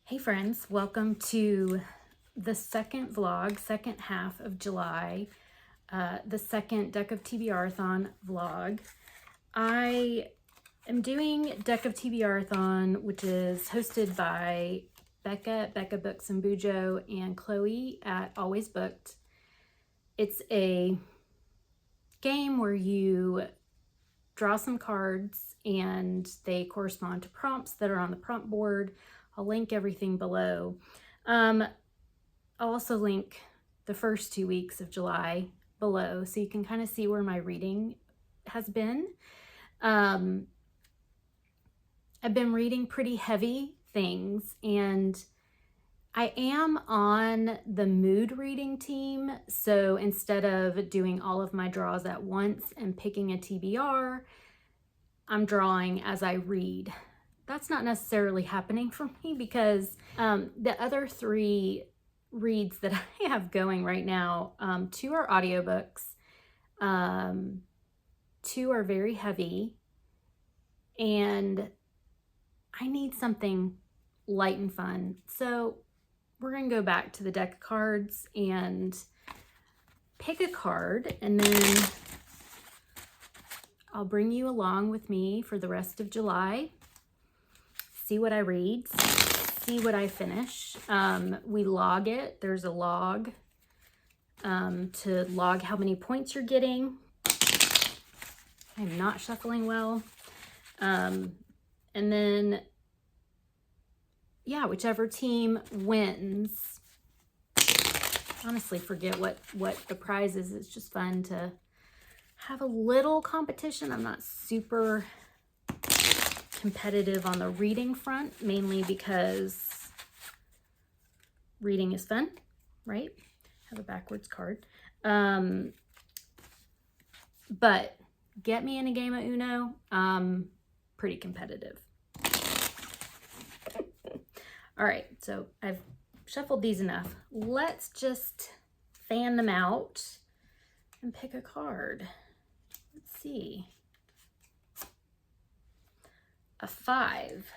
Hey friends, welcome to the second vlog, second half of July, the second DeckofTBRathon vlog. I am doing DeckofTBRathon, which is hosted by Becca Books and Bujo, and Chloe at Always Booked. It's a game where you draw some cards and they correspond to prompts that are on the prompt board. I'll link everything below. I'll also link the first 2 weeks of July below so you can kind of see where my reading has been. I've been reading pretty heavy things, and I am on the mood reading team. So instead of doing all of my draws at once and picking a TBR, I'm drawing as I read. That's not necessarily happening for me because the other 3 reads that I have going right now, 2 are audiobooks, 2 are very heavy, and I need something light and fun. So we're going to go back to the deck of cards and pick a card, and then I'll bring you along with me for the rest of July. See what I read, see what I finish. We log it. There's a log to log how many points you're getting. I'm not shuffling well. And then, yeah, whichever team wins. Honestly, forget what the prize is. It's just fun to have a little competition. I'm not super competitive on the reading front, mainly because reading is fun, right? Have a backwards card. But get me in a game of Uno, pretty competitive. All right, so I've shuffled these enough. Let's just fan them out and pick a card. Let's see. A 5.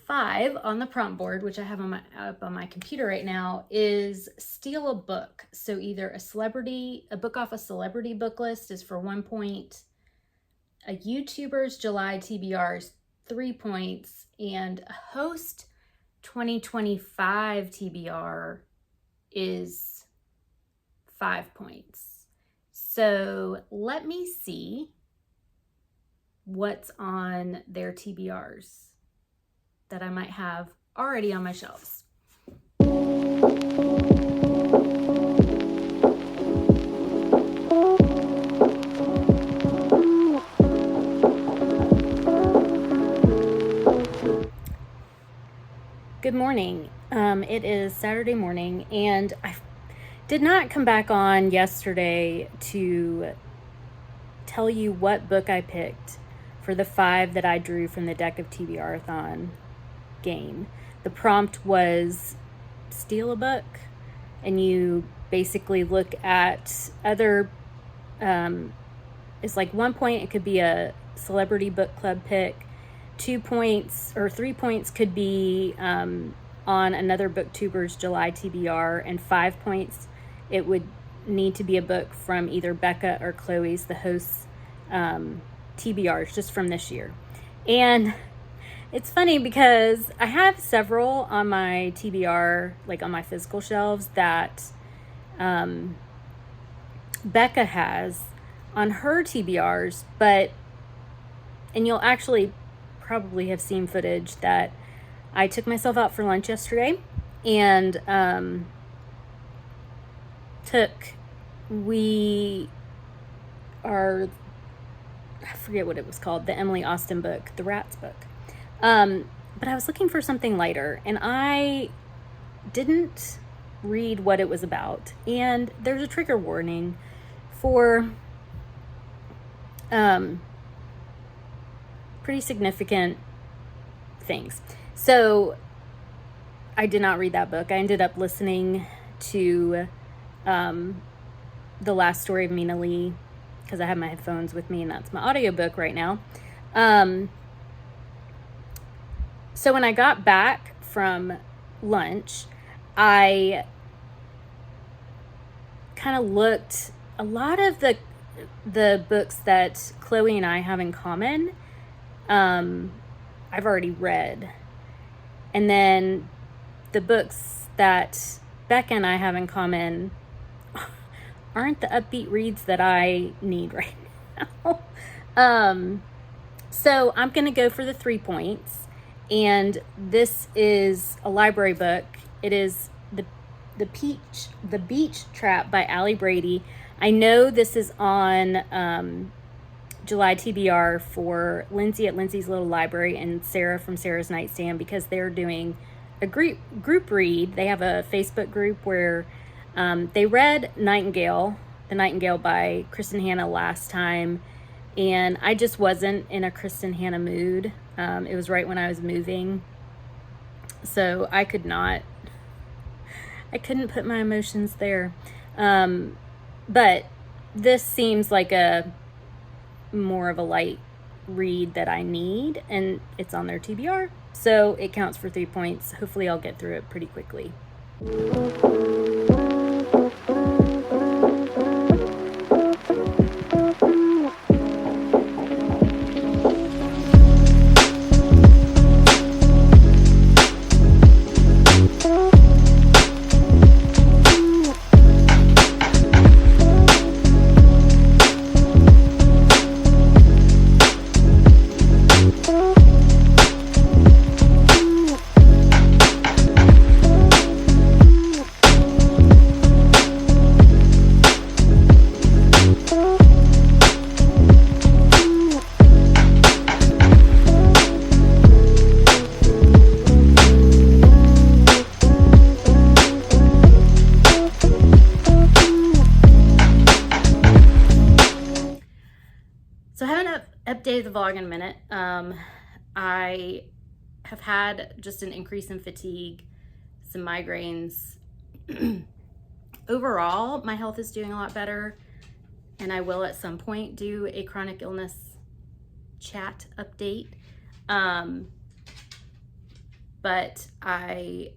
5 on the prompt board, which I have on up on my computer right now, is steal a book. So either a book off a celebrity book list is for 1 point, a YouTuber's July TBR is 3 points, and a host 2025 TBR is 5 points. So let me see what's on their TBRs that I might have already on my shelves. Good morning. It is Saturday morning, and I did not come back on yesterday to tell you what book I picked for the 5 that I drew from the DeckofTBRathon game. The prompt was steal a book, and you basically look at other, it's like 1 point, it could be a celebrity book club pick. 2 points or 3 points could be on another booktuber's July TBR, and 5 points, it would need to be a book from either Becca or Chloe's, the host's TBRs, just from this year. And it's funny because I have several on my TBR, like on my physical shelves, that Becca has on her TBRs, and you'll actually probably have seen footage that I took myself out for lunch yesterday, and I forget what it was called, the Emily Austen book, the Rats book. But I was looking for something lighter, and I didn't read what it was about. And there's a trigger warning for pretty significant things. So I did not read that book. I ended up listening to The Last Story of Mina Lee, because I have my headphones with me, and that's my audiobook right now. So when I got back from lunch, I kind of looked, a lot of the books that Chloe and I have in common, I've already read. And then the books that Becca and I have in common aren't the upbeat reads that I need right now. So I'm going to go for the 3 points. And this is a library book. It is The Beach Trap by Allie Brady. I know this is on July TBR for Lindsay at Lindsay's Little Library and Sarah from Sarah's Nightstand, because they're doing a group read. They have a Facebook group where they read The Nightingale by Kristen Hanna last time, and I just wasn't in a Kristen Hanna mood. It was right when I was moving, so I couldn't put my emotions there. But this seems like a more of a light read that I need, and it's on their TBR, so it counts for 3 points. Hopefully I'll get through it pretty quickly. So I haven't updated the vlog in a minute. I have had just an increase in fatigue, some migraines. Overall, my health is doing a lot better, and I will at some point do a chronic illness chat update. But the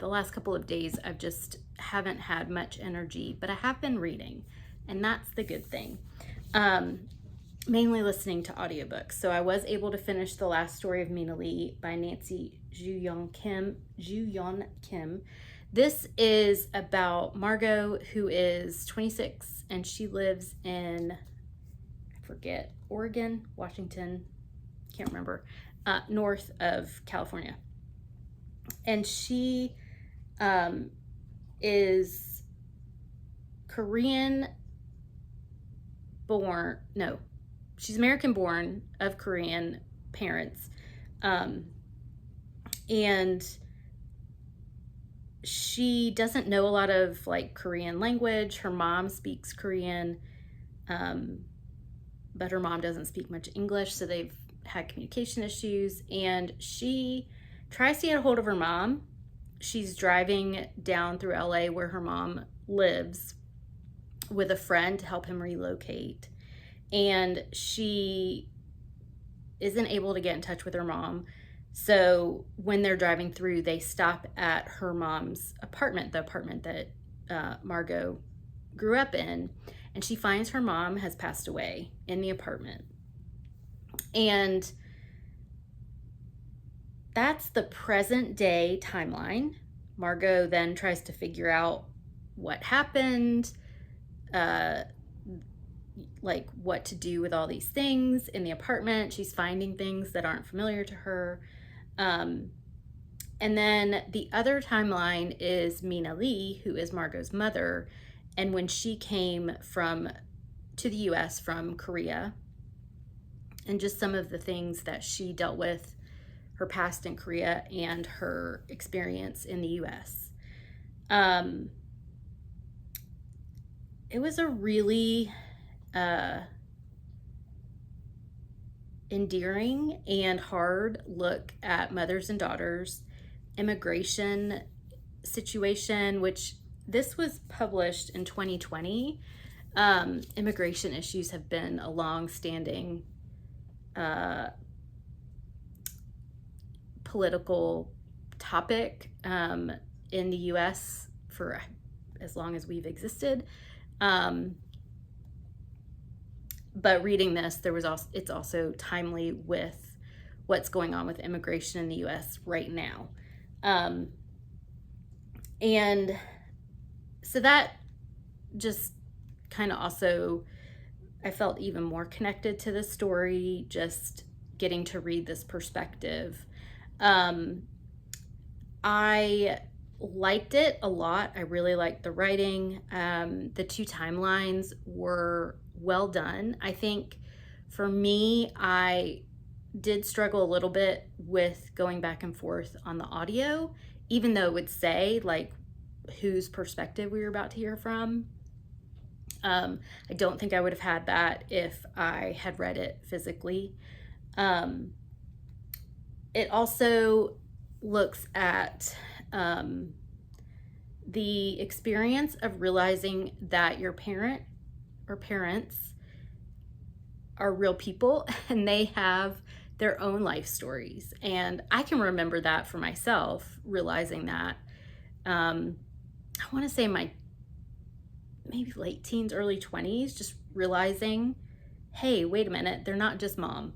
last couple of days, I've just haven't had much energy, but I have been reading, and that's the good thing. Mainly listening to audiobooks. So I was able to finish The Last Story of Mina Lee by Nancy Ju-Yeon Kim. This is about Margot, who is 26, and she lives in, I forget, Oregon, Washington, can't remember, north of California. And she is she's American born of Korean parents. And she doesn't know a lot of Korean language. Her mom speaks Korean, but her mom doesn't speak much English, so they've had communication issues, and she tries to get a hold of her mom. She's driving down through LA where her mom lives with a friend to help him relocate, and she isn't able to get in touch with her mom. So when they're driving through, they stop at her mom's apartment, the apartment that Margot grew up in, and she finds her mom has passed away in the apartment. And that's the present day timeline. Margot then tries to figure out what happened, what to do with all these things in the apartment. She's finding things that aren't familiar to her. And then the other timeline is Mina Lee, who is Margot's mother, and when she came to the US from Korea, and just some of the things that she dealt with, her past in Korea and her experience in the US. It was a really endearing and hard look at mothers and daughters immigration situation, which this was published in 2020. Immigration issues have been a long-standing political topic in the US for as long as we've existed. But reading this, it's also timely with what's going on with immigration in the US right now. And so that just kind of also, I felt even more connected to the story, just getting to read this perspective. I liked it a lot. I really liked the writing. The two timelines were well done. I think for me, I did struggle a little bit with going back and forth on the audio, even though it would say like whose perspective we were about to hear from. I don't think I would have had that if I had read it physically. It also looks at the experience of realizing that your parent or parents are real people and they have their own life stories. And I can remember that for myself, realizing that. I want to say my maybe late teens, early 20s, just realizing, hey, wait a minute, they're not just mom.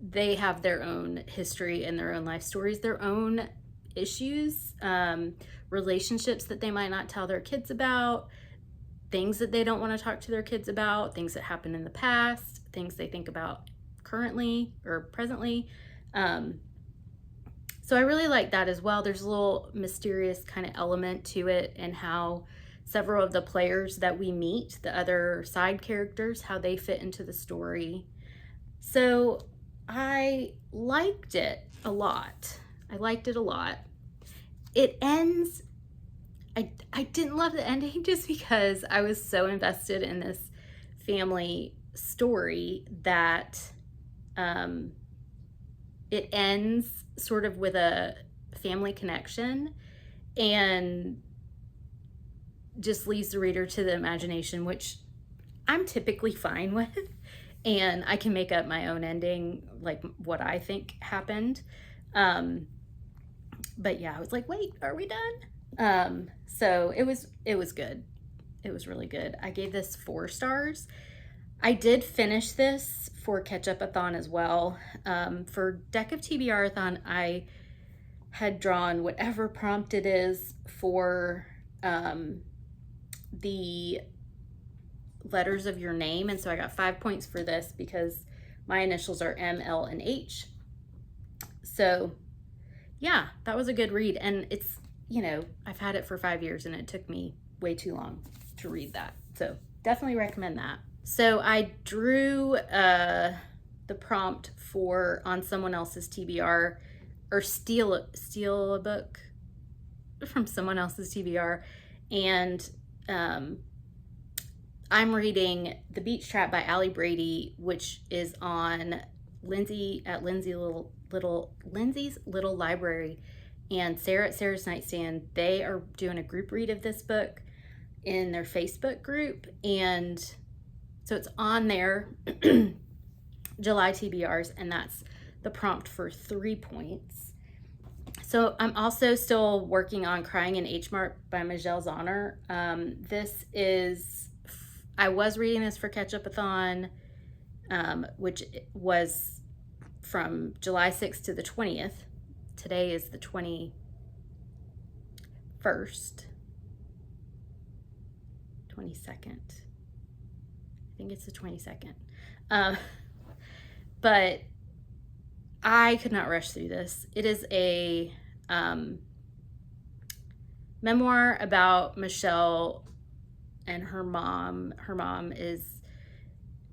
They have their own history and their own life stories, their own issues, relationships that they might not tell their kids about, things that they don't want to talk to their kids about, things that happened in the past, things they think about currently or presently. So I really like that as well. There's a little mysterious kind of element to it, and how several of the players that we meet, the other side characters, how they fit into the story. So I liked it a lot. It ends, I didn't love the ending just because I was so invested in this family story that it ends sort of with a family connection and just leaves the reader to the imagination, which I'm typically fine with. And I can make up my own ending, like what I think happened. But yeah, I was like, wait, are we done? So it was good. It was really good. I gave this 4 stars. I did finish this for Catch-Up-A-thon as well. For DeckofTBRathon, I had drawn whatever prompt it is for the letters of your name, and so I got 5 points for this because my initials are M, L, and H. So yeah, that was a good read, and it's, you know, I've had it for 5 years and it took me way too long to read that, so definitely recommend that. So I drew the prompt for on someone else's TBR, or steal a book from someone else's TBR, and I'm reading The Beach Trap by Allie Brady, which is on Lindsay's Little Library, and Sarah at Sarah's Nightstand. They are doing a group read of this book in their Facebook group, and so it's on their July TBRs, and that's the prompt for 3 points. So I'm also still working on Crying in H Mart by Michele Zauner. I was reading this for Catch-Up-A-thon, which was from July 6th to the 20th. Today is the 21st. 22nd. I think it's the 22nd. But I could not rush through this. It is a memoir about Michele and her mom. Her mom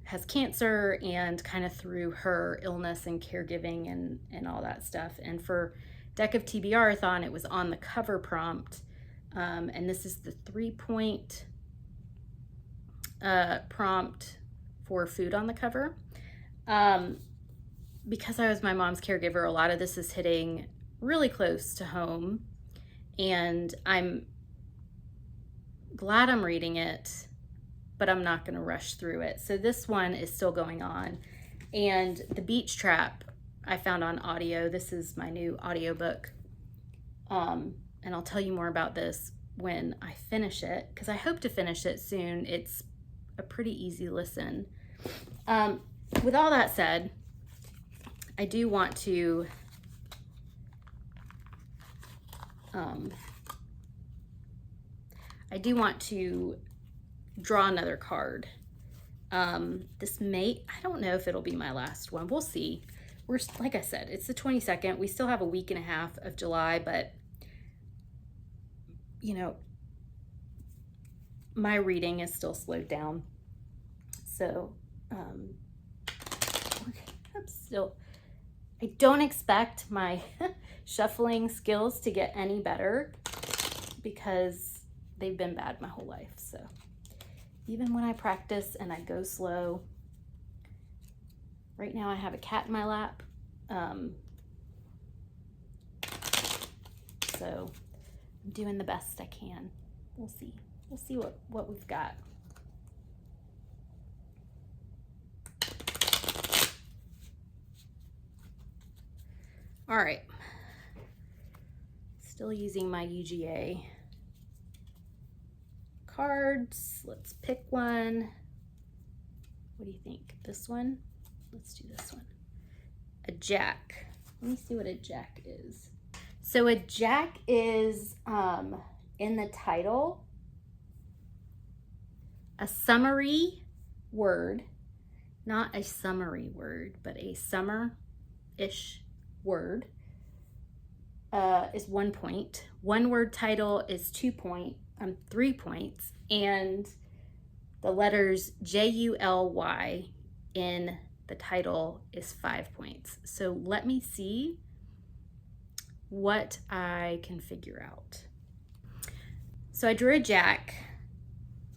has cancer, and kind of through her illness and caregiving and all that stuff. And for DeckofTBRathon, it was on the cover prompt, and this is the 3-point prompt for food on the cover. Because I was my mom's caregiver, a lot of this is hitting really close to home, and I'm glad I'm reading it, but I'm not going to rush through it. So this one is still going on. And The Beach Trap, I found on audio. This is my new audiobook. And I'll tell you more about this when I finish it, because I hope to finish it soon. It's a pretty easy listen. With all that said, I do want to draw another card. This may, I don't know if it'll be my last one. We'll see. We're, like I said, it's the 22nd. We still have a week and a half of July, but you know, my reading is still slowed down. So, I don't expect my shuffling skills to get any better because they've been bad my whole life. So even when I practice and I go slow, right now I have a cat in my lap. So I'm doing the best I can. We'll see. We'll see what we've got. All right. Still using my UGA cards. Let's pick one. What do you think? This one? Let's do this one. A jack. Let me see what a jack is. So a jack is, in the title, a summary word, not a summary word, but a summer-ish word, is 1 point. One word title is 3 points, and the letters J-U-L-Y in the title is 5 points. So let me see what I can figure out. So I drew a jack,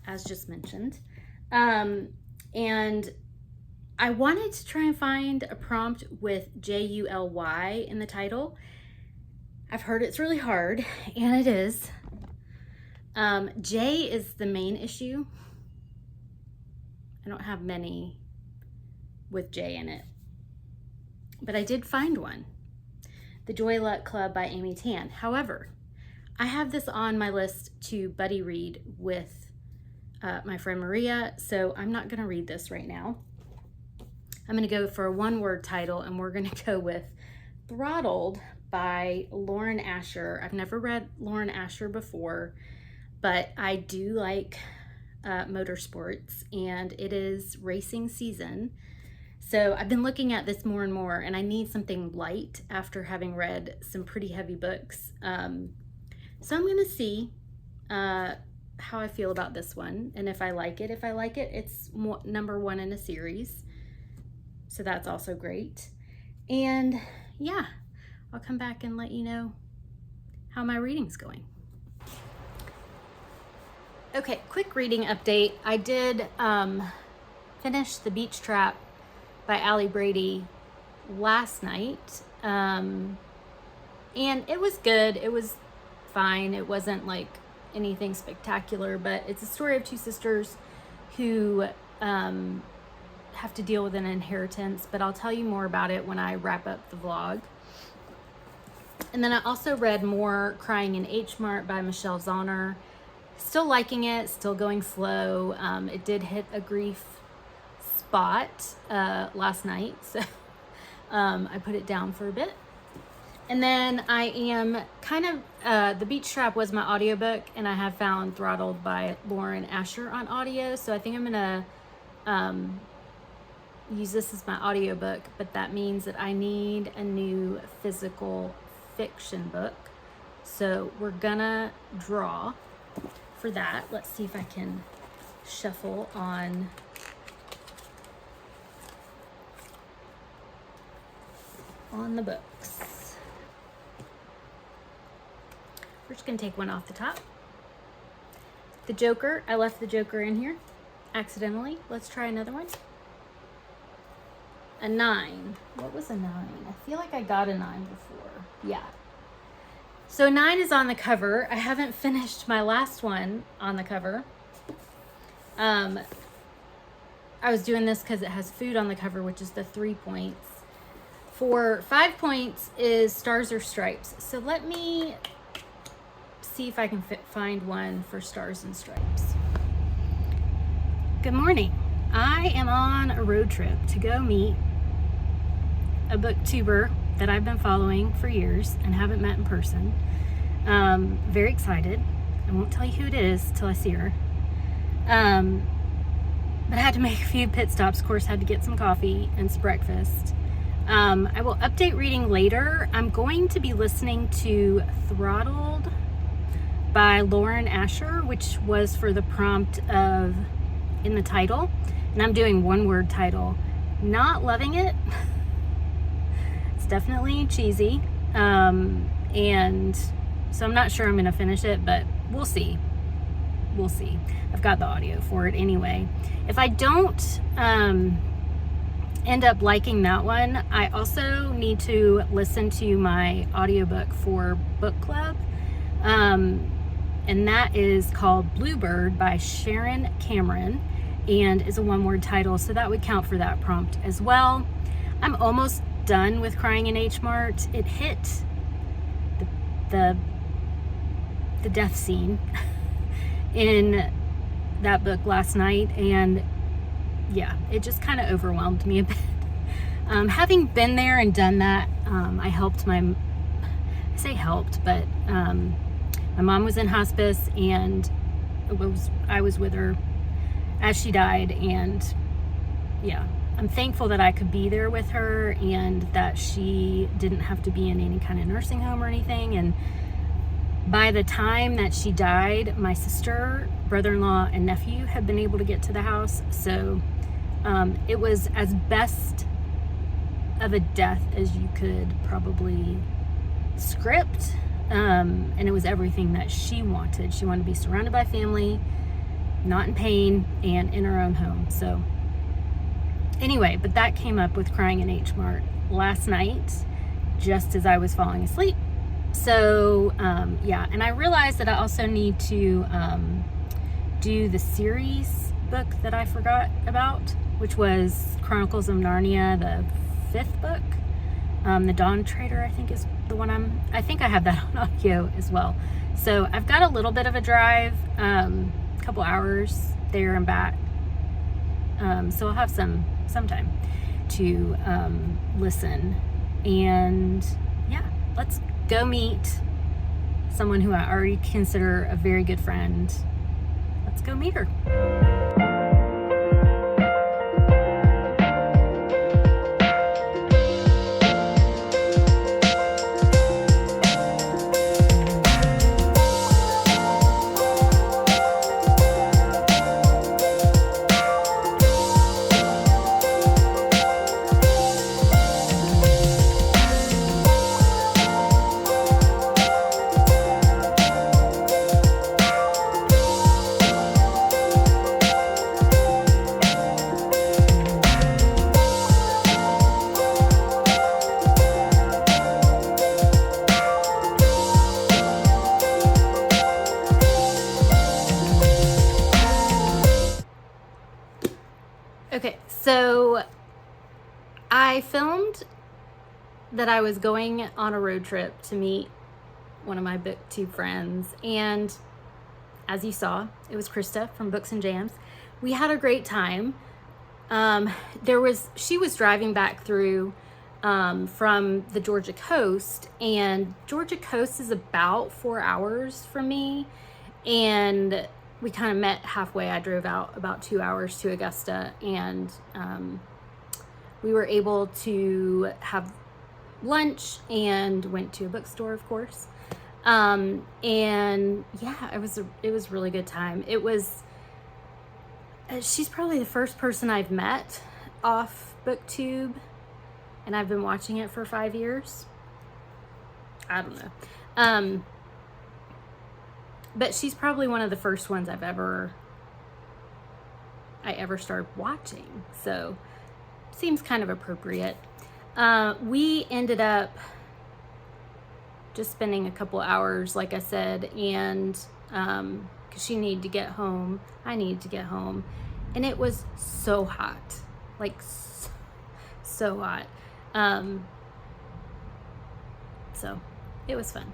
as just mentioned, and I wanted to try and find a prompt with J-U-L-Y in the title. I've heard it's really hard, and it is. J is the main issue. I don't have many with J in it, but I did find one. The Joy Luck Club by Amy Tan. However, I have this on my list to buddy read with my friend Maria, so I'm not gonna read this right now. I'm gonna go for a one-word title, and we're gonna go with Throttled by Lauren Asher. I've never read Lauren Asher before, but I do like motorsports, and it is racing season. So I've been looking at this more and more, and I need something light after having read some pretty heavy books. So I'm gonna see how I feel about this one, and if I like it. If I like it, it's number one in a series, so that's also great. And yeah, I'll come back and let you know how my reading's going. Okay, quick reading update. I did finish The Beach Trap by Allie Brady last night, and it was good. It was fine. It wasn't like anything spectacular, but it's a story of two sisters who have to deal with an inheritance, but I'll tell you more about it when I wrap up the vlog. And then I also read more Crying in H Mart by Michele Zauner. Still liking it, still going slow. It did hit a grief spot last night, so I put it down for a bit. And then I am kind of, The Beach Trap was my audiobook, and I have found Throttled by Lauren Asher on audio, so I think I'm gonna use this as my audiobook, but that means that I need a new physical fiction book. So we're gonna draw for that. Let's see if I can shuffle on the books. We're just gonna take one off the top. The Joker, I left the Joker in here accidentally. Let's try another one. A 9. What was a 9? I feel like I got a 9 before. Yeah. So 9 is on the cover. I haven't finished my last one on the cover. I was doing this because it has food on the cover, which is the 3 points. for 5 points is Stars or Stripes. So let me see if I can find one for Stars and Stripes. Good morning. I am on a road trip to go meet a booktuber that I've been following for years and haven't met in person. Very excited. I won't tell you who it is till I see her. But I had to make a few pit stops. Of course, had to get some coffee and some breakfast. I will update reading later. I'm going to be listening to Throttled by Lauren Asher, which was for the prompt of in the title. And I'm doing one-word title. Not loving it. It's definitely cheesy. And so I'm not sure I'm going to finish it, but we'll see. We'll see. I've got the audio for it anyway. If I don't end up liking that one, I also need to listen to my audiobook for book club. And that is called Bluebird by Sharon Cameron and is a one-word title, so that would count for that prompt as well. I'm almost done with Crying in H Mart. It hit the death scene in that book last night, and yeah, it just kind of overwhelmed me a bit. Having been there and done that, I helped I say helped, but my mom was in hospice, and I was with her as she died, and yeah, I'm thankful that I could be there with her and that she didn't have to be in any kind of nursing home or anything. And by the time that she died, my sister, brother-in-law, and nephew had been able to get to the house. So it was as best of a death as you could probably script. And it was everything that she wanted. She wanted to be surrounded by family, not in pain, and in her own home. So anyway, but that came up with Crying in H Mart last night, just as I was falling asleep. So yeah, and I realized that I also need to do the series book that I forgot about, which was Chronicles of Narnia, the 5th book. The Dawn Trader, I think, is the one I think I have that on audio as well. So I've got a little bit of a drive, a couple hours there and back. So I'll have some time to listen. And yeah, let's go meet someone who I already consider a very good friend. Let's go meet her. Okay, so I filmed that I was going on a road trip to meet one of my Booktube friends, and as you saw, it was Krista from Books and Jams. We had a great time. She was driving back through from the Georgia coast, and Georgia coast is about 4 hours from me, and we kind of met halfway. I drove out about 2 hours to Augusta, and we were able to have lunch and went to a bookstore, of course. And yeah, it was really good time. She's probably the first person I've met off Booktube, and I've been watching it for 5 years. I don't know. But she's probably one of the first ones I ever started watching. So seems kind of appropriate. We ended up just spending a couple hours, like I said, and because she needed to get home, I needed to get home, and it was so hot, like so hot. So it was fun.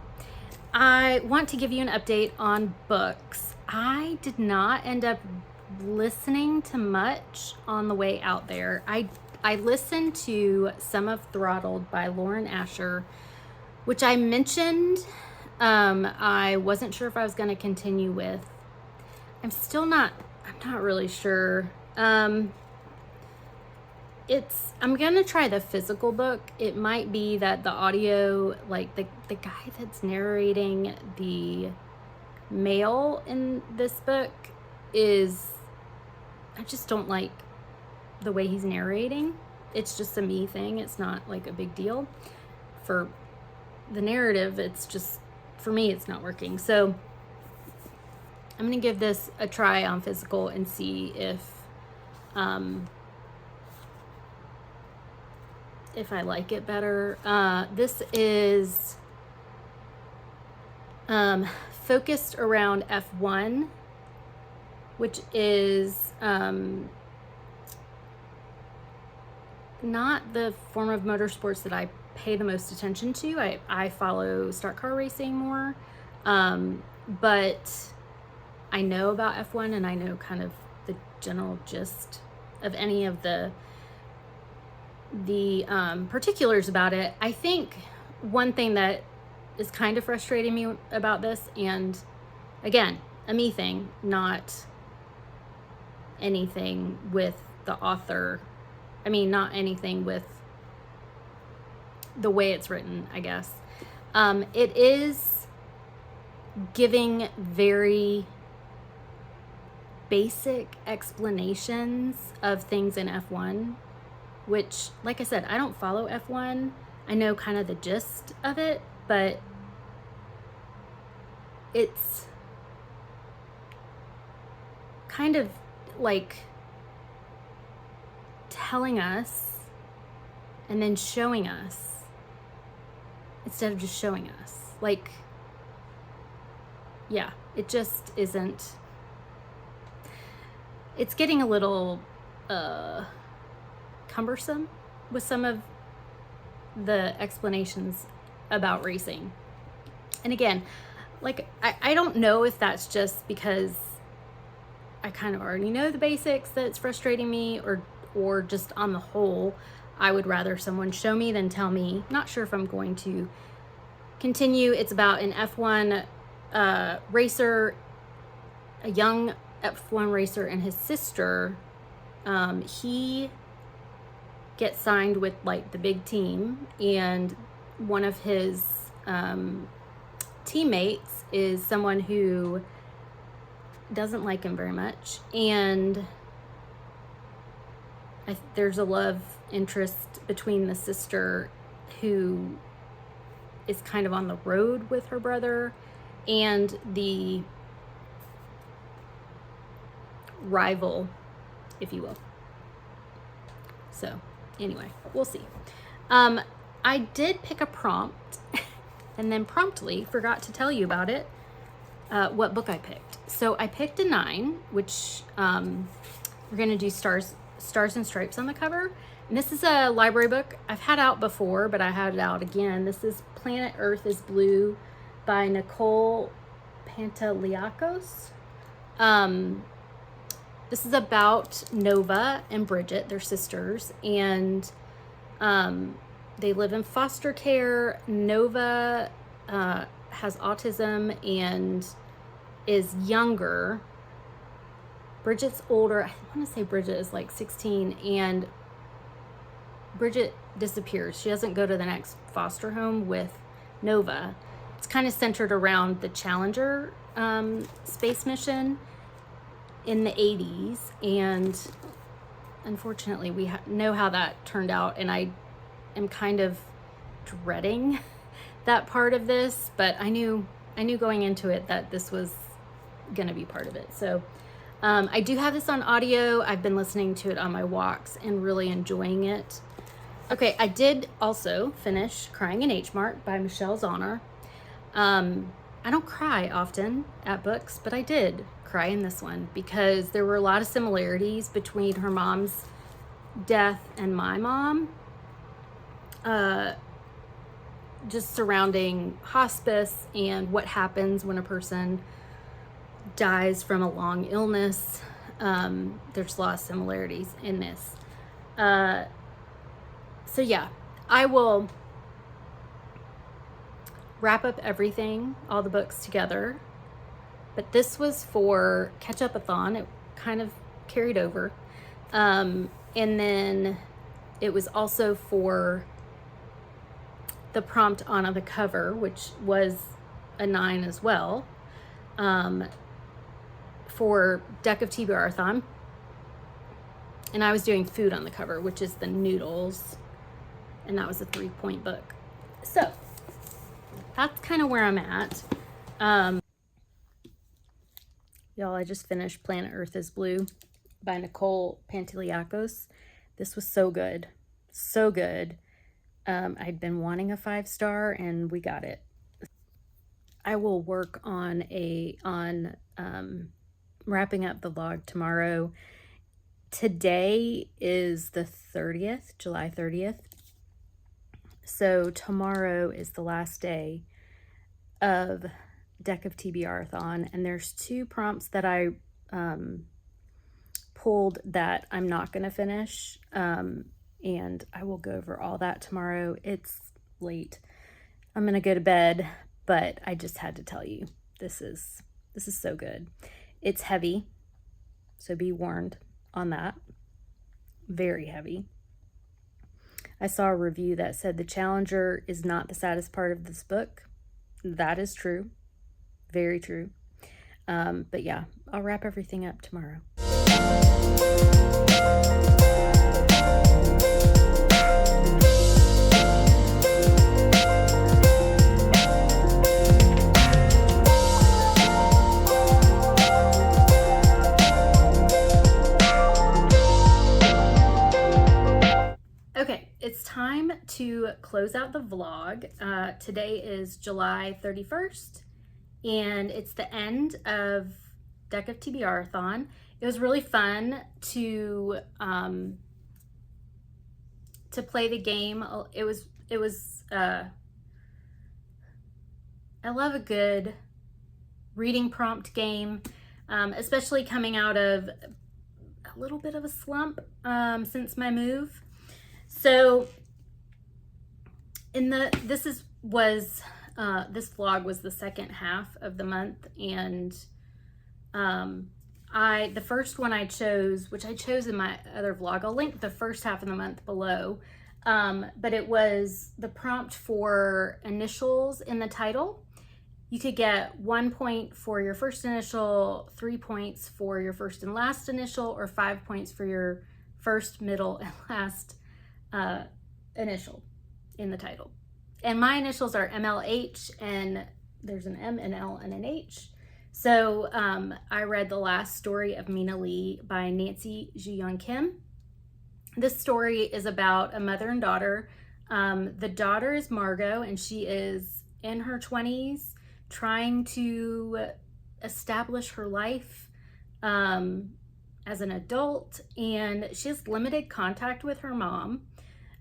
I want to give you an update on books. I did not end up listening to much on the way out there. I listened to some of Throttled by Lauren Asher, which I mentioned I wasn't sure if I was going to continue with. I'm not really sure. I'm going to try the physical book. It might be that the audio, like the guy that's narrating the male in this book I just don't like the way he's narrating. It's just a me thing. It's not like a big deal. For the narrative, it's just, for me, it's not working. So I'm going to give this a try on physical and see if I like it better. This is focused around F1, which is not the form of motorsports that I pay the most attention to. I follow stock car racing more, but I know about F1 and I know kind of the general gist of any of the particulars about it. I think one thing that is kind of frustrating me about this, and again, a me thing, not anything with the author. I mean, not anything with the way it's written, I guess. It is giving very basic explanations of things in F1, which, like I said, I don't follow F1. I know kind of the gist of it, but it's kind of like telling us and then showing us instead of just showing us. Like, yeah, it just isn't. It's getting a little cumbersome with some of the explanations about racing. And again, like, I don't know if that's just because I kind of already know the basics that's frustrating me, or just on the whole, I would rather someone show me than tell me. Not sure if I'm going to continue. It's about an F1 racer, a young F1 racer, and his sister. He gets signed with like the big team, and one of his teammates is someone who doesn't like him very much, and there's a love interest between the sister, who is kind of on the road with her brother, and the rival, if you will. So anyway, we'll see. I did pick a prompt and then promptly forgot to tell you about it, what book I picked. So I picked a 9, which we're going to do stars and stripes on the cover. And this is a library book I've had out before, but I had it out again. This is Planet Earth is Blue by Nicole Pantaliakos. This is about Nova and Bridget, they're sisters, and they live in foster care. Nova has autism and is younger. Bridget's older. I want to say Bridget is like 16, and Bridget disappears. She doesn't go to the next foster home with Nova. It's kind of centered around the Challenger space mission in the 80s, and unfortunately we know how that turned out, and I am kind of dreading that part of this, but I knew going into it that this was going to be part of it. So I do have this on audio. I've been listening to it on my walks and really enjoying it. Okay, I did also finish Crying in H Mart by Michele Zauner. I don't cry often at books, but I did cry in this one because there were a lot of similarities between her mom's death and my mom. just surrounding hospice and what happens when a person dies from a long illness. There's a lot of similarities in this. So yeah, I will wrap up everything, all the books together, but this was for Catch-Up-a-thon. It kind of carried over. And then it was also for the prompt on the cover, which was a 9 as well, for DeckofTBRathon. And I was doing food on the cover, which is the noodles, and that was a 3-point book. So that's kind of where I'm at. Y'all, I just finished Planet Earth is Blue by Nicole Pantiliakos. This was so good. So good. I'd been wanting a 5-star and we got it. I will work on wrapping up the vlog tomorrow. Today is the 30th, July 30th. So tomorrow is the last day of DeckofTBRathon, and there's 2 prompts that I pulled that I'm not going to finish, and I will go over all that tomorrow. It's late. I'm going to go to bed, but I just had to tell you, this is so good. It's heavy, so be warned on that. Very heavy. I saw a review that said the Challenger is not the saddest part of this book. That is true. Very true. But yeah, I'll wrap everything up tomorrow. Okay, it's time to close out the vlog. Today is July 31st, and it's the end of DeckofTBRathon. It was really fun to play the game. It was I love a good reading prompt game, especially coming out of a little bit of a slump since my move. So this vlog was the second half of the month, and the first one I chose, which I chose in my other vlog, I'll link the first half of the month below, but it was the prompt for initials in the title. You could get 1 point for your first initial, 3 points for your first and last initial, or 5 points for your first, middle, and last initial in the title. And my initials are MLH, and there's an M, an L, and an H. So I read The Last Story of Mina Lee by Nancy Ji-Young Kim. This story is about a mother and daughter. The daughter is Margot, and she is in her 20s, trying to establish her life as an adult, and she has limited contact with her mom.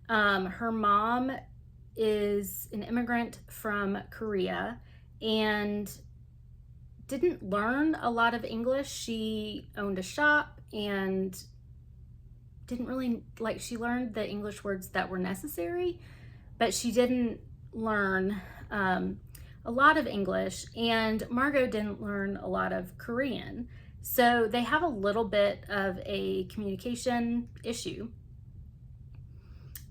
Her mom is an immigrant from Korea and didn't learn a lot of English. She owned a shop and didn't really, she learned the English words that were necessary, but she didn't learn a lot of English, and Margot didn't learn a lot of Korean. So they have a little bit of a communication issue.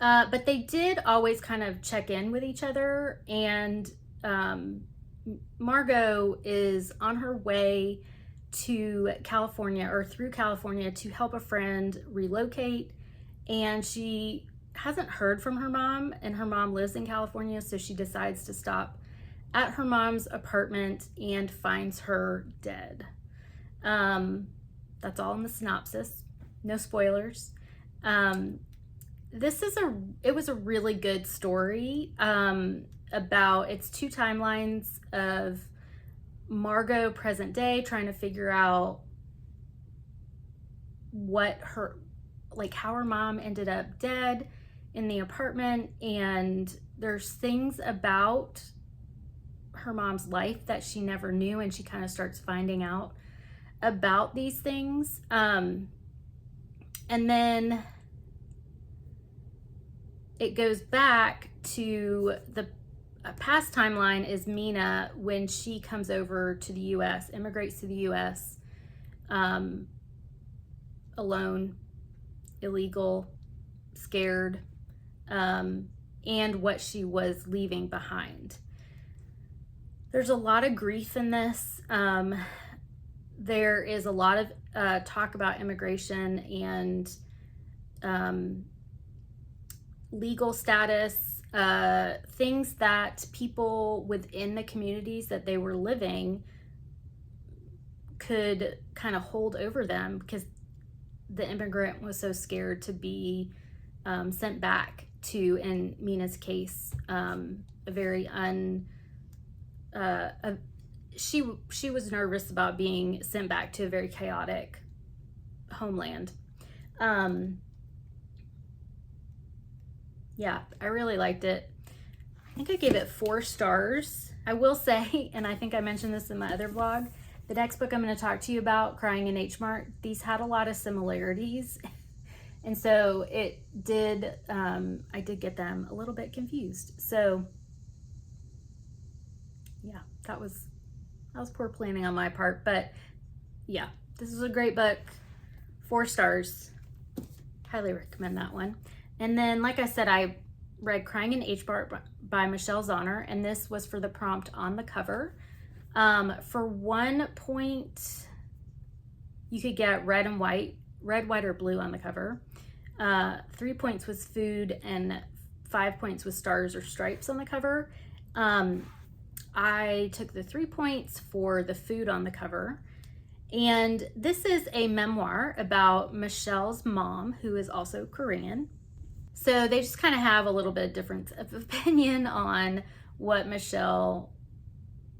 But they did always kind of check in with each other, and Margot is on her way to California, or through California, to help a friend relocate, and she hasn't heard from her mom, and her mom lives in California, so she decides to stop at her mom's apartment and finds her dead. That's all in the synopsis, no spoilers. It was a really good story about, it's 2 timelines of Margot present day trying to figure out how her mom ended up dead in the apartment, and there's things about her mom's life that she never knew, and she kind of starts finding out about these things. And then it goes back to the past timeline is Mina when she comes over to the US, immigrates to the US, alone, illegal, scared, and what she was leaving behind. There's a lot of grief in this. There is a lot of talk about immigration and legal status, things that people within the communities that they were living could kind of hold over them because the immigrant was so scared to be sent back to, in Mina's case, she was nervous about being sent back to a very chaotic homeland. Yeah, I really liked it. I think I gave it 4 stars. I will say, and I think I mentioned this in my other vlog, the next book I'm going to talk to you about, Crying in H Mart, these had a lot of similarities. And so it did, I did get them a little bit confused. So yeah, that was poor planning on my part, but yeah, this is a great book. 4 stars. Highly recommend that one. And then, like I said, I read Crying in H Mart by Michele Zauner, and this was for the prompt on the cover. For 1 point, you could get red, white, or blue on the cover. 3 points was food, and 5 points was stars or stripes on the cover. I took the 3 points for the food on the cover. And this is a memoir about Michele's mom, who is also Korean. So they just kind of have a little bit of difference of opinion on what Michele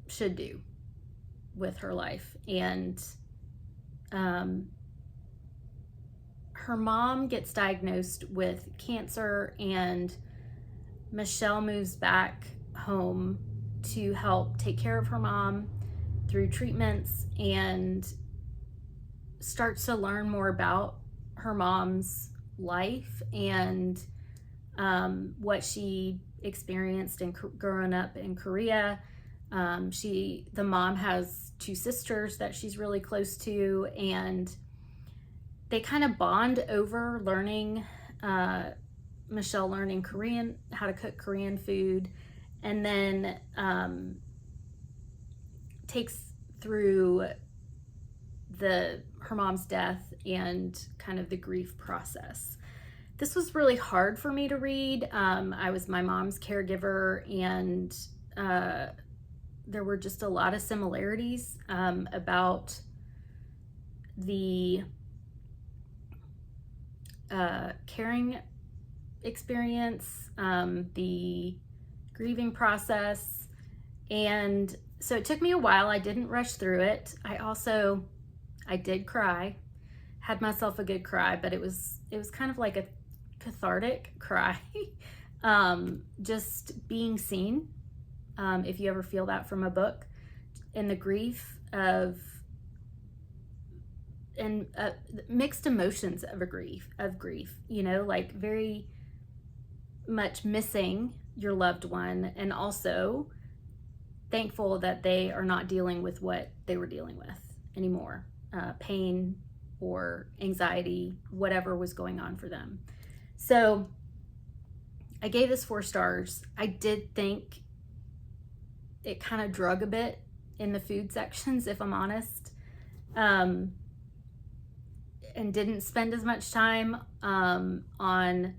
should do with her life. And her mom gets diagnosed with cancer, and Michele moves back home to help take care of her mom through treatments and starts to learn more about her mom's life and what she experienced in growing up in Korea. The mom has 2 sisters that she's really close to, and they kind of bond over learning, Michele learning Korean, how to cook Korean food, and then takes through her mom's death and kind of the grief process. This was really hard for me to read. I was my mom's caregiver, and there were just a lot of similarities about the caring experience, the grieving process, and so it took me a while. I didn't rush through it. I did cry, had myself a good cry, but it was kind of like a cathartic cry. Just being seen, if you ever feel that from a book, and the grief of and mixed emotions of grief, you know, like very much missing your loved one, and also thankful that they are not dealing with what they were dealing with anymore, pain or anxiety, whatever was going on for them. So I gave this 4 stars. I did think it kind of drug a bit in the food sections, if I'm honest, and didn't spend as much time on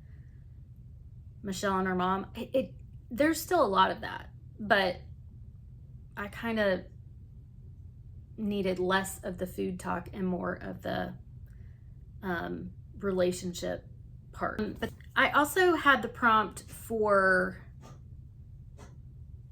Michele and her mom. There's still a lot of that, but I kind of needed less of the food talk and more of the relationship part. But I also had the prompt for,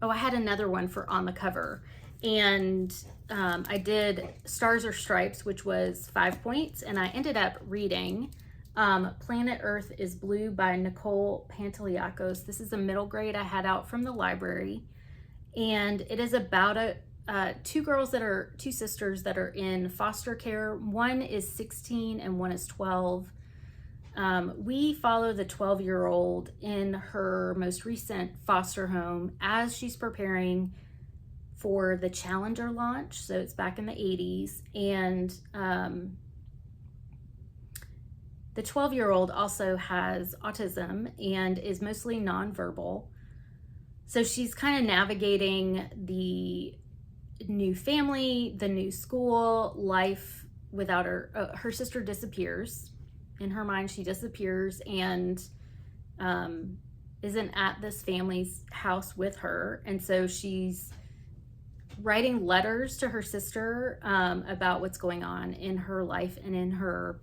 I had another one for on the cover, and I did stars or stripes, which was 5 points, and I ended up reading Planet Earth is Blue by Nicole Panteliakos. This is a middle grade I had out from the library, and it is about two sisters that are in foster care. One is 16 and one is 12. We follow the 12-year-old in her most recent foster home as she's preparing for the Challenger launch. So it's back in the 80s. And the 12-year-old also has autism and is mostly nonverbal. So she's kind of navigating the new family, the new school, life without her. Her sister disappears. In her mind, she disappears and isn't at this family's house with her. And so she's writing letters to her sister about what's going on in her life and in her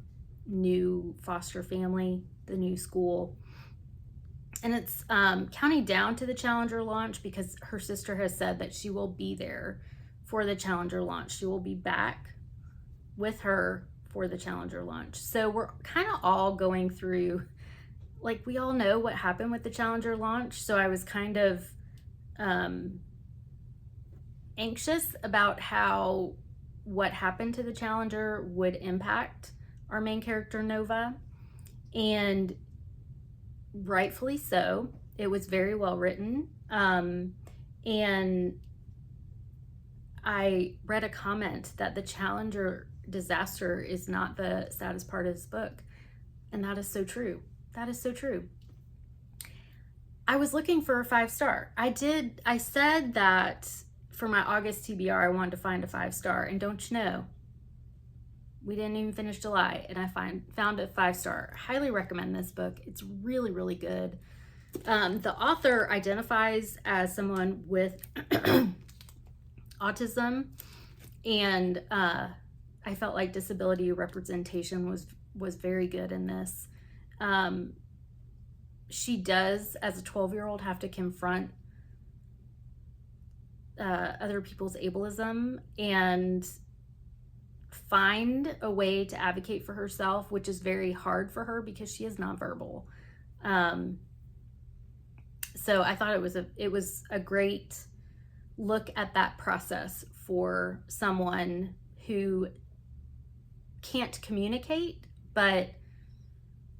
new foster family, the new school. And it's counting down to the Challenger launch because her sister has said that she will be there for the Challenger launch. She will be back with her for the Challenger launch. So we're kind of all going through, like, we all know what happened with the Challenger launch. So I was kind of anxious about how what happened to the Challenger would impact our main character, Nova. And rightfully so. It was very well written. And I read a comment that the Challenger disaster is not the saddest part of this book. And that is so true. That is so true. I was looking for a 5-star. I said that for my August TBR, I wanted to find a 5-star. And don't you know, we didn't even finish July and I found a 5-star. Highly recommend this book. It's really, really good. The author identifies as someone with autism, and I felt like disability representation was very good in this. She does, as a 12-year-old, have to confront other people's ableism and find a way to advocate for herself, which is very hard for her because she is nonverbal. So I thought it was a great look at that process for someone who can't communicate but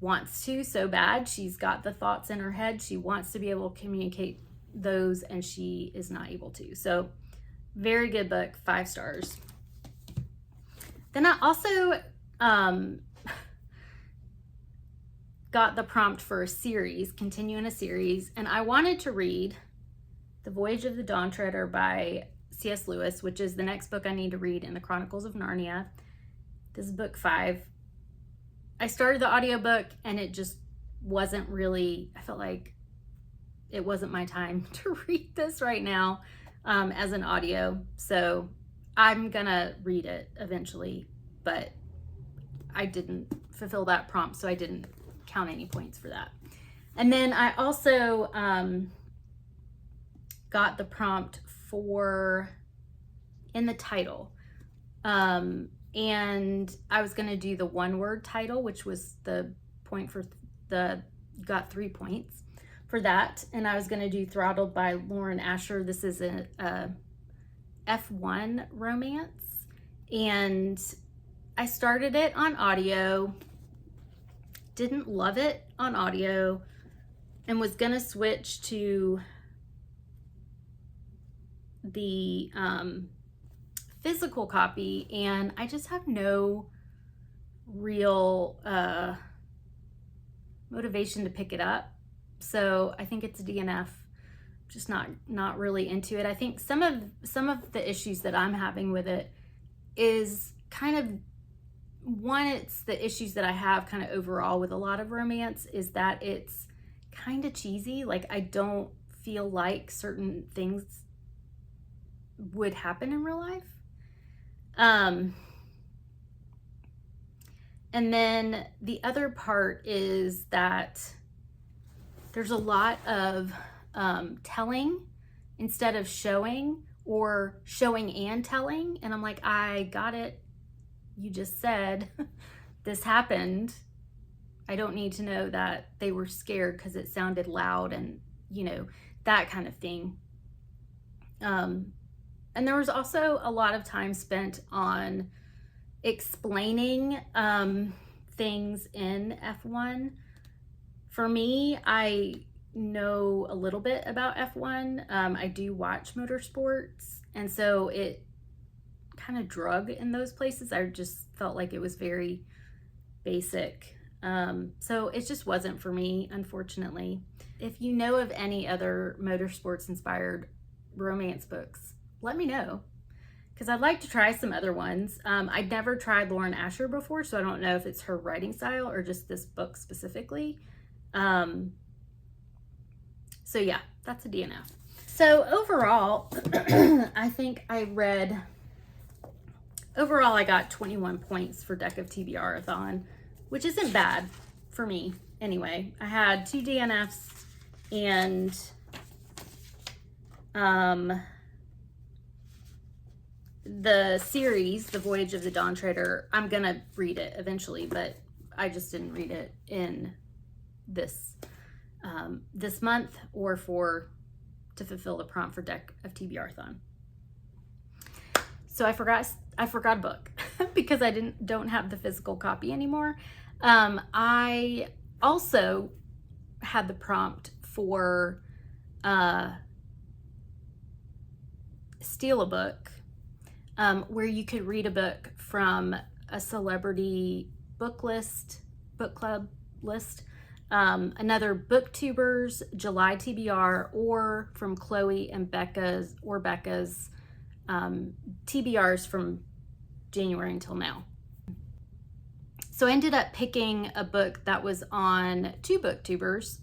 wants to so bad. She's got the thoughts in her head. She wants to be able to communicate those and she is not able to. So very good book, 5 stars. Then I also got the prompt for a series, continuing a series, and I wanted to read The Voyage of the Dawn Treader by C.S. Lewis, which is the next book I need to read in the Chronicles of Narnia. This is book 5. I started the audiobook and it just wasn't really, I felt like it wasn't my time to read this right now as an audio. So I'm gonna read it eventually, but I didn't fulfill that prompt, so I didn't count any points for that. And then I also got the prompt for in the title. And I was gonna do the 1-word title, which was the point for got 3 points for that. And I was gonna do Throttled by Lauren Asher. This is a F1 romance. And I started it on audio, didn't love it on audio, and was gonna switch to the physical copy, and I just have no real motivation to pick it up. So I think it's a DNF. Just not really into it. I think some of the issues that I'm having with it is kind of, one, it's the issues that I have kind of overall with a lot of romance, is that it's kind of cheesy. Like, I don't feel like certain things would happen in real life. And then the other part is that there's a lot of telling instead of showing, or showing and telling. And I'm like, I got it. You just said this happened. I don't need to know that they were scared because it sounded loud and, you know, that kind of thing. And there was also a lot of time spent on explaining things in F1. For me, I know a little bit about F1. I do watch motorsports, and so it kind of drug in those places. I just felt like it was very basic. So it just wasn't for me, unfortunately. If you know of any other motorsports inspired romance books, let me know, because I'd like to try some other ones. I'd never tried Lauren Asher before, so I don't know if it's her writing style or just this book specifically. So yeah, that's a DNF. So overall, I think I got 21 points for DeckofTBRathon, which isn't bad for me anyway. I had 2 DNFs and the series, The Voyage of the Dawn Treader, I'm gonna read it eventually, but I just didn't read it in this this month or to fulfill the prompt for DeckofTBRathon. So I forgot a book because I don't have the physical copy anymore. I also had the prompt for steal a book, where you could read a book from a celebrity book club list, another Booktuber's July TBR, or from Chloe and Becca's TBRs from January until now. So I ended up picking a book that was on 2 Booktubers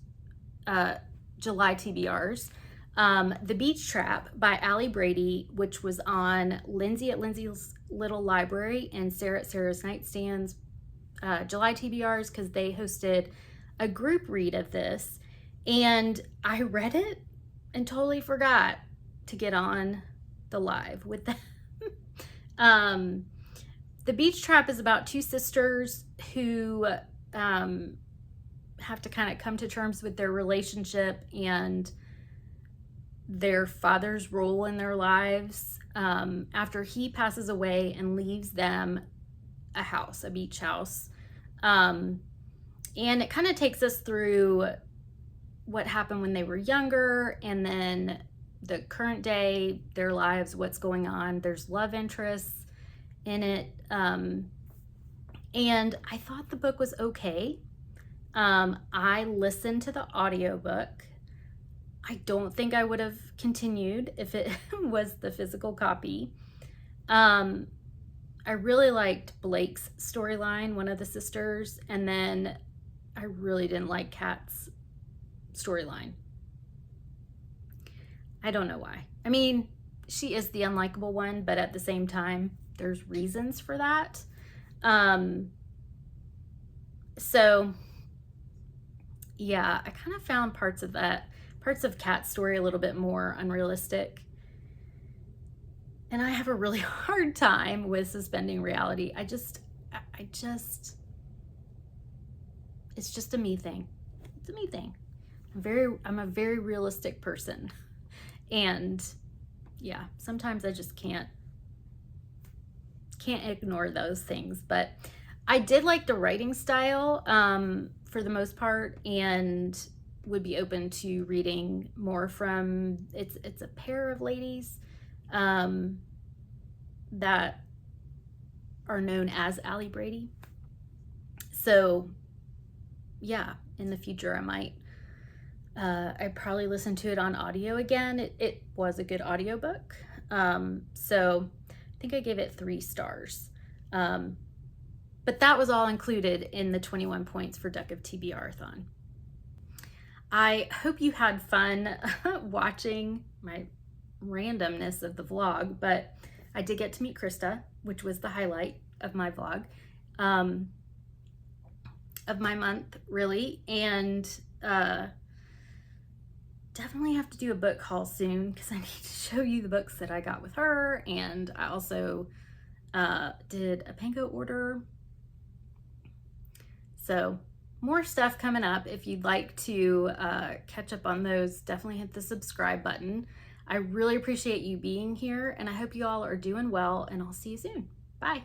July TBRs. The Beach Trap by Allie Brady, which was on Lindsay at Lindsay's Little Library and Sarah at Sarah's Nightstands July TBRs, because they hosted a group read of this, and I read it and totally forgot to get on the live with them. The Beach Trap is about 2 sisters who have to kind of come to terms with their relationship and their father's role in their lives after he passes away and leaves them a beach house. And it kind of takes us through what happened when they were younger, and then the current day, their lives, what's going on. There's love interests in it. And I thought the book was okay. I listened to the audiobook. I don't think I would have continued if it was the physical copy. I really liked Blake's storyline, one of the sisters, and then I really didn't like Kat's storyline. I don't know why. I mean, she is the unlikable one, but at the same time, there's reasons for that. So yeah, I kind of found parts of Kat's story a little bit more unrealistic. And I have a really hard time with suspending reality. It's just a me thing. It's a me thing. I'm a very realistic person. And yeah, sometimes I just can't ignore those things. But I did like the writing style for the most part, and would be open to reading more from, it's a pair of ladies that are known as Allie Brady. So yeah, in the future I might I probably listen to it on audio again. It was a good audiobook. So I think I gave it 3 stars. But that was all included in the 21 points for DeckofTBRathon. I hope you had fun watching my randomness of the vlog, but I did get to meet Krista, which was the highlight of my vlog, of my month, really. And definitely have to do a book haul soon, because I need to show you the books that I got with her. And I also did a Pango order. So more stuff coming up. If you'd like to catch up on those, definitely hit the subscribe button. I really appreciate you being here, and I hope you all are doing well, and I'll see you soon. Bye.